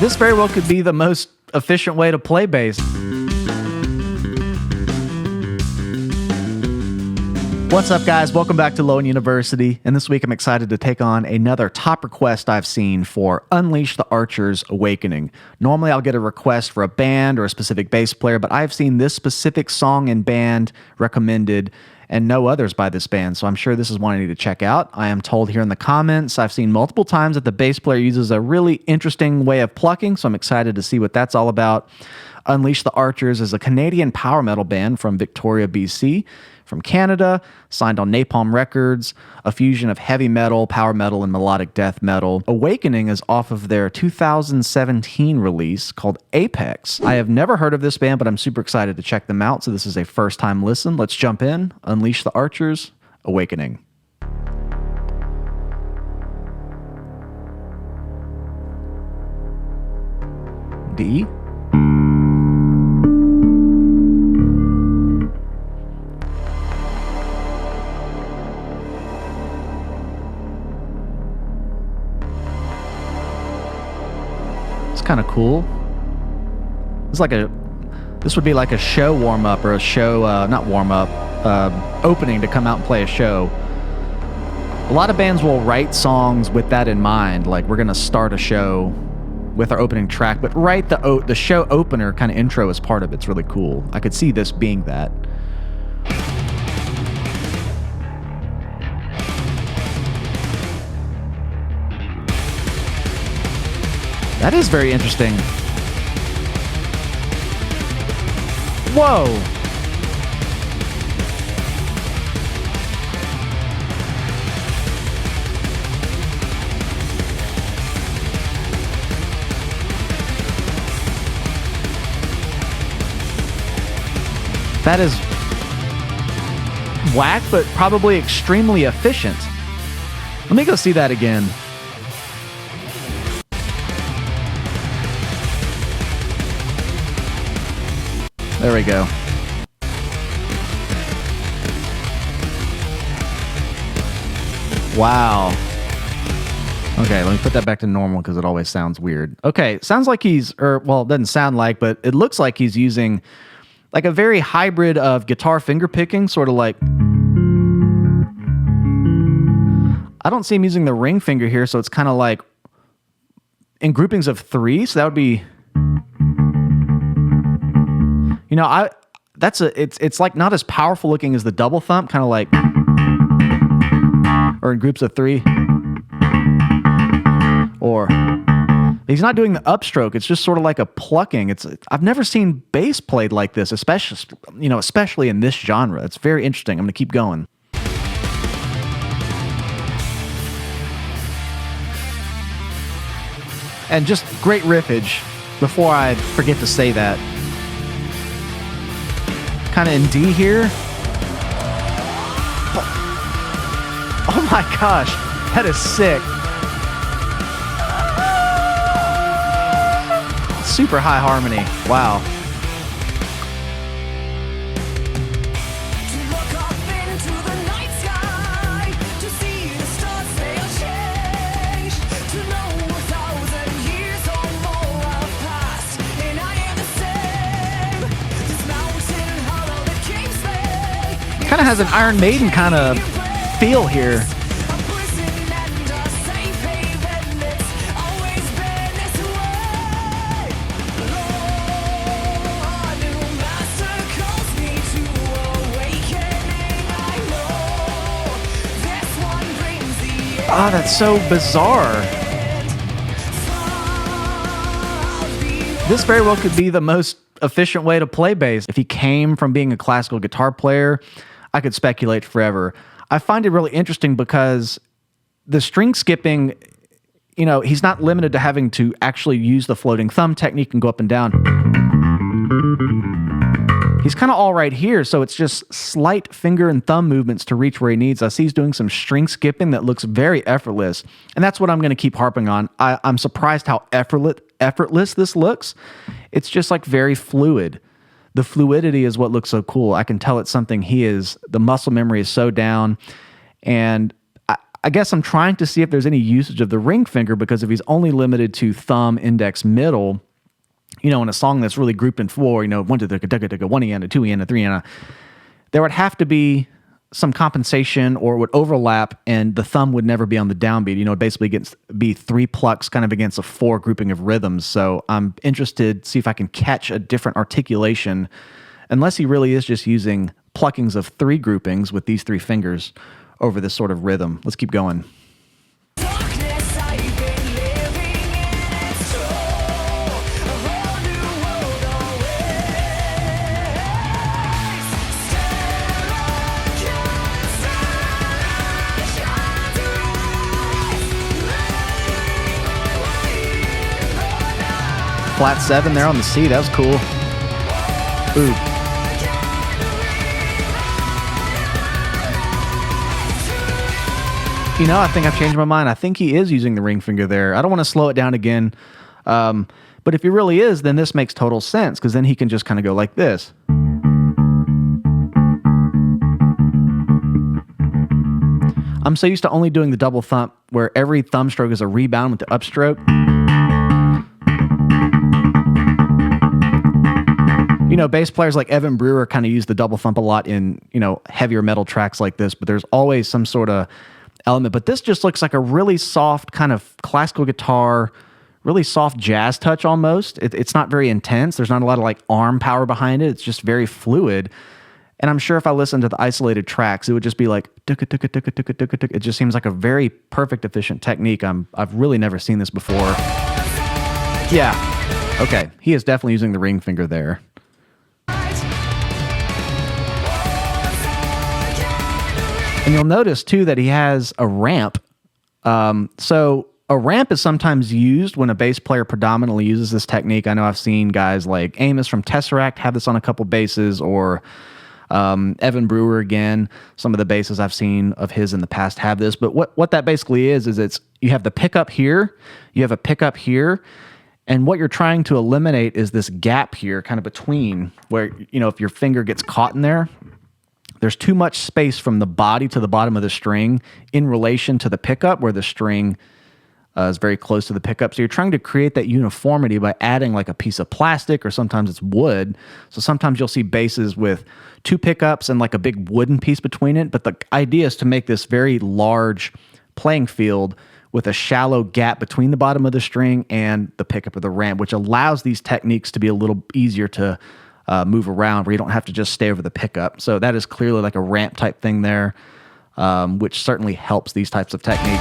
This very well could be the most efficient way to play bass. What's up, guys? Welcome back to Lowen University, and this week I'm excited to take on another top request I've seen for Unleash the Archer's Awakening. Normally I'll get a request for a band or a specific bass player, but I've seen this specific song and band recommended and no others by this band, so I'm sure this is one I need to check out. I am told here in the comments I've seen multiple times that the bass player uses a really interesting way of plucking, so I'm excited to see what that's all about. Unleash the Archers is a Canadian power metal band from Victoria, BC. From Canada, signed on Napalm Records, a fusion of heavy metal, power metal, and melodic death metal. Awakening is off of their 2017 release called Apex. I have never heard of this band, but I'm super excited to check them out, so this is a first-time listen. Let's jump in. Unleash the Archers, Awakening. D. Kind of cool. This would be like a show warm-up or a show not warm-up, opening to come out and play a show. A lot of bands will write songs with that in mind, like we're gonna start a show with our opening track, but write the show opener kind of intro as part of it. It's really cool. I could see this being that. That is very interesting. Whoa! That is whack, but probably extremely efficient. Let me go see that again. There we go. Wow. Okay, let me put that back to normal because it always sounds weird. Okay, sounds like it doesn't sound like, but it looks like he's using like a very hybrid of guitar finger picking, sort of like... I don't see him using the ring finger here, so it's kind of like in groupings of three, so that would be... You know, it's like not as powerful looking as the double thump, kind of like, or in groups of three, or he's not doing the upstroke. It's just sort of like a plucking. I've never seen bass played like this, especially in this genre. It's very interesting. I'm gonna keep going. And just great riffage. Before I forget to say that. Kind of in D here. Oh my gosh, that is sick. Super high harmony. Wow. Kind of has an Iron Maiden kind of feel here. Oh, that's so bizarre. This very well could be the most efficient way to play bass. If he came from being a classical guitar player, I could speculate forever. I find it really interesting because the string skipping, he's not limited to having to actually use the floating thumb technique and go up and down. He's kind of all right here, so it's just slight finger and thumb movements to reach where he needs. I see he's doing some string skipping that looks very effortless, and that's what I'm going to keep harping on. I'm surprised how effortless this looks. It's just like very fluid. The fluidity is what looks so cool. I can tell it's something the muscle memory is so down, and I guess I'm trying to see if there's any usage of the ring finger, because if he's only limited to thumb, index, middle, in a song that's really grouped in four, 1 2 3 1 and a 2 and a 3 and a, there would have to be some compensation, or it would overlap, and the thumb would never be on the downbeat. It basically be 3 plucks kind of against a 4 grouping of rhythms. So I'm interested to see if I can catch a different articulation, unless he really is just using pluckings of 3 groupings with these 3 fingers over this sort of rhythm. Let's keep going. Flat 7 there on the C. That was cool. Ooh. I think I've changed my mind. I think he is using the ring finger there. I don't want to slow it down again. But if he really is, then this makes total sense, because then he can just kind of go like this. I'm so used to only doing the double thump, where every thumb stroke is a rebound with the upstroke. Bass players like Evan Brewer kind of use the double thump a lot in, heavier metal tracks like this, but there's always some sort of element. But this just looks like a really soft kind of classical guitar, really soft jazz touch almost. It's not very intense. There's not a lot of arm power behind it. It's just very fluid. And I'm sure if I listened to the isolated tracks, it would just be like, it just seems like a very perfect, efficient technique. I've really never seen this before. Yeah. Okay. He is definitely using the ring finger there. And you'll notice, too, that he has a ramp. So a ramp is sometimes used when a bass player predominantly uses this technique. I know I've seen guys like Amos from Tesseract have this on a couple basses, or Evan Brewer again. Some of the basses I've seen of his in the past have this. But what that basically is you have the pickup here, you have a pickup here, and what you're trying to eliminate is this gap here, kind of between, where, if your finger gets caught in there, there's too much space from the body to the bottom of the string in relation to the pickup, where the string is very close to the pickup. So you're trying to create that uniformity by adding a piece of plastic, or sometimes it's wood. So sometimes you'll see basses with 2 pickups and a big wooden piece between it. But the idea is to make this very large playing field with a shallow gap between the bottom of the string and the pickup of the ramp, which allows these techniques to be a little easier to move around, where you don't have to just stay over the pickup. So that is clearly a ramp type thing there, which certainly helps these types of techniques.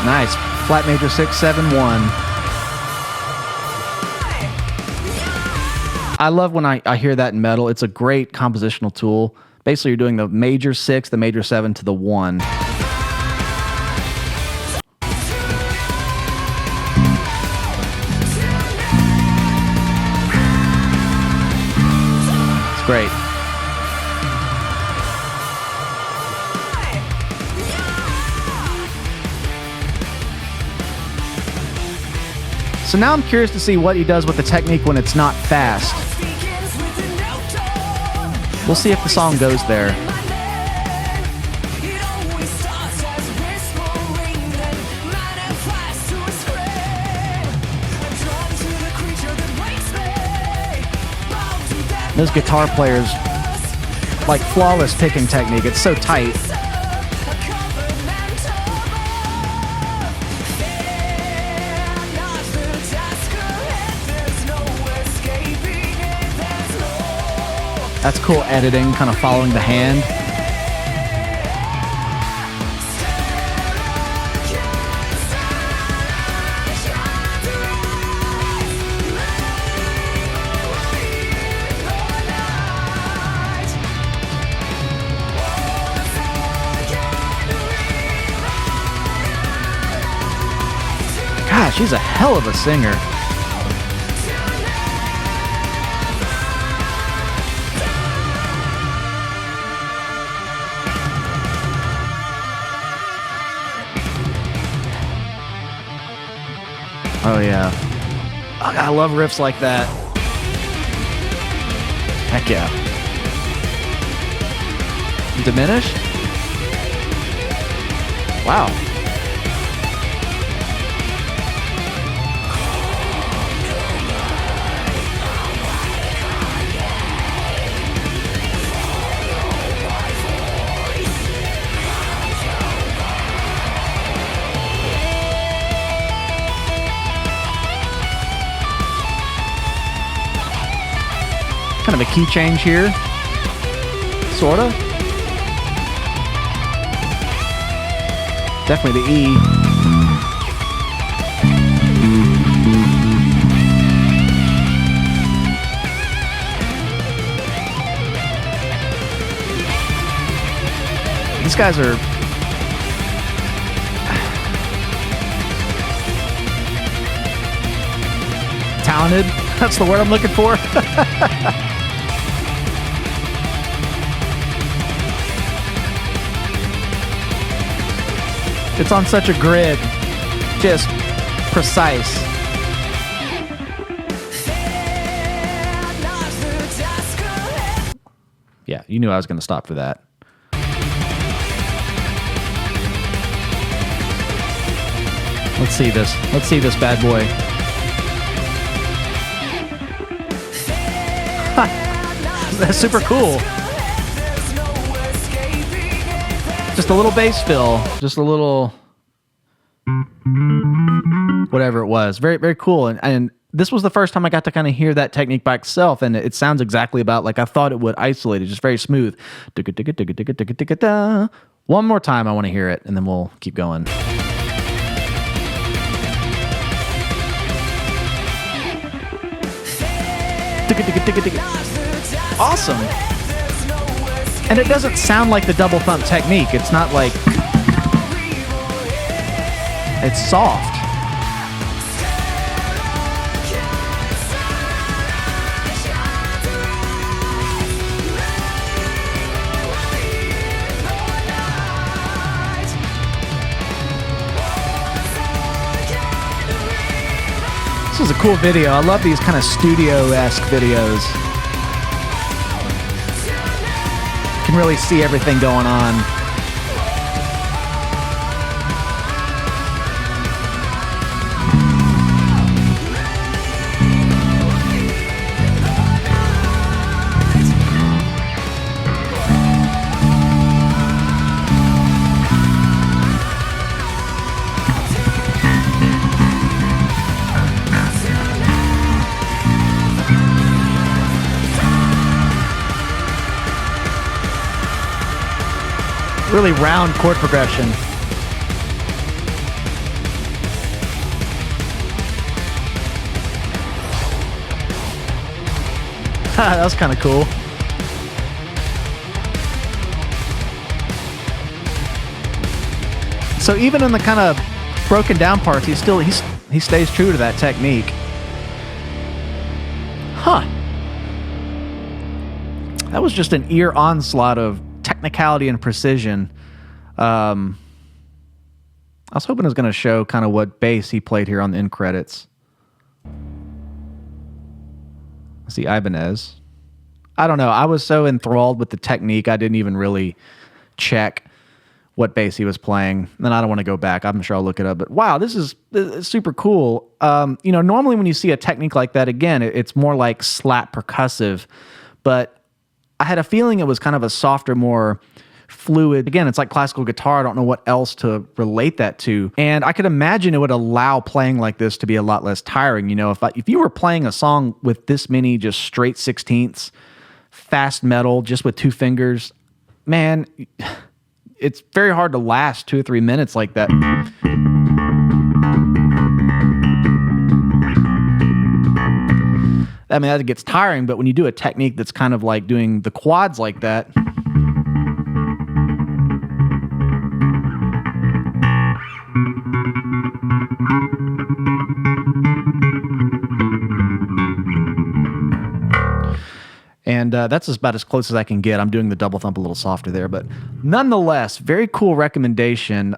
Nice. Flat major 6, 7, 1. I love when I hear that in metal. It's a great compositional tool. Basically, you're doing the major 6, the major 7 to the 1. It's great. So now I'm curious to see what he does with the technique when it's not fast. We'll see if the song goes there. Those guitar players, flawless picking technique. It's so tight. That's cool editing, kind of following the hand. Gosh, she's a hell of a singer. Oh, yeah. I love riffs like that. Heck yeah. Diminish? Wow. Kind of a key change here. Sorta. Definitely the E. These guys are talented. That's the word I'm looking for. It's on such a grid. Just precise. Yeah, you knew I was going to stop for that. Let's see this. Let's see this bad boy. That's super cool. Just a little bass fill. Just a little... whatever it was. Very, very cool. And this was the first time I got to kind of hear that technique by itself, and it sounds exactly about like I thought it would, isolated, just very smooth. One more time, I want to hear it, and then we'll keep going. Awesome. And it doesn't sound like the double thump technique. It's not like... it's soft. This is a cool video. I love these kind of studio-esque videos. You can really see everything going on. Really round chord progression. That was kind of cool. So even in the kind of broken down parts, he stays true to that technique. Huh. That was just an ear onslaught of technicality and precision. I was hoping it was going to show kind of what bass he played here on the end credits. I see Ibanez. I don't know. I was so enthralled with the technique, I didn't even really check what bass he was playing. Then I don't want to go back. I'm sure I'll look it up. But wow, this is super cool. You know, normally when you see a technique like that, again, it's more like slap percussive. But I had a feeling it was kind of a softer, more fluid. Again, it's like classical guitar. I don't know what else to relate that to. And I could imagine it would allow playing like this to be a lot less tiring. You know, if you were playing a song with this many just straight 16ths, fast metal, just with two fingers, man, it's very hard to last 2 or 3 minutes like that. I mean, that gets tiring, but when you do a technique that's kind of like doing the quads like that, and that's about as close as I can get. I'm doing the double thump a little softer there, but nonetheless, very cool recommendation.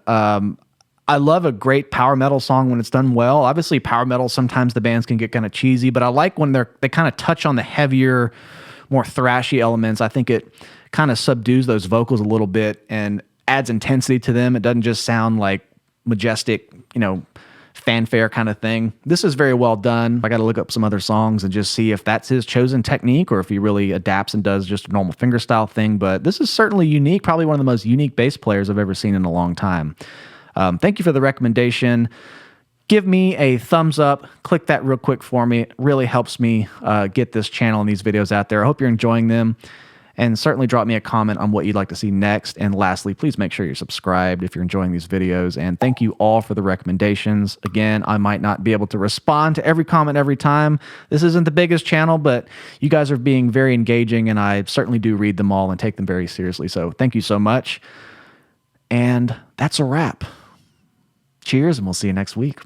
I love a great power metal song when it's done well. Obviously, power metal, sometimes the bands can get kind of cheesy, but I like when they kind of touch on the heavier, more thrashy elements. I think it kind of subdues those vocals a little bit and adds intensity to them. It doesn't just sound like majestic, fanfare kind of thing. This is very well done. I got to look up some other songs and just see if that's his chosen technique or if he really adapts and does just a normal fingerstyle thing. But this is certainly unique, probably one of the most unique bass players I've ever seen in a long time. Thank you for the recommendation. Give me a thumbs up. Click that real quick for me. It really helps me get this channel and these videos out there. I hope you're enjoying them. And certainly drop me a comment on what you'd like to see next. And lastly, please make sure you're subscribed if you're enjoying these videos. And thank you all for the recommendations. Again, I might not be able to respond to every comment every time. This isn't the biggest channel, but you guys are being very engaging, and I certainly do read them all and take them very seriously. So thank you so much. And that's a wrap. Cheers, and we'll see you next week.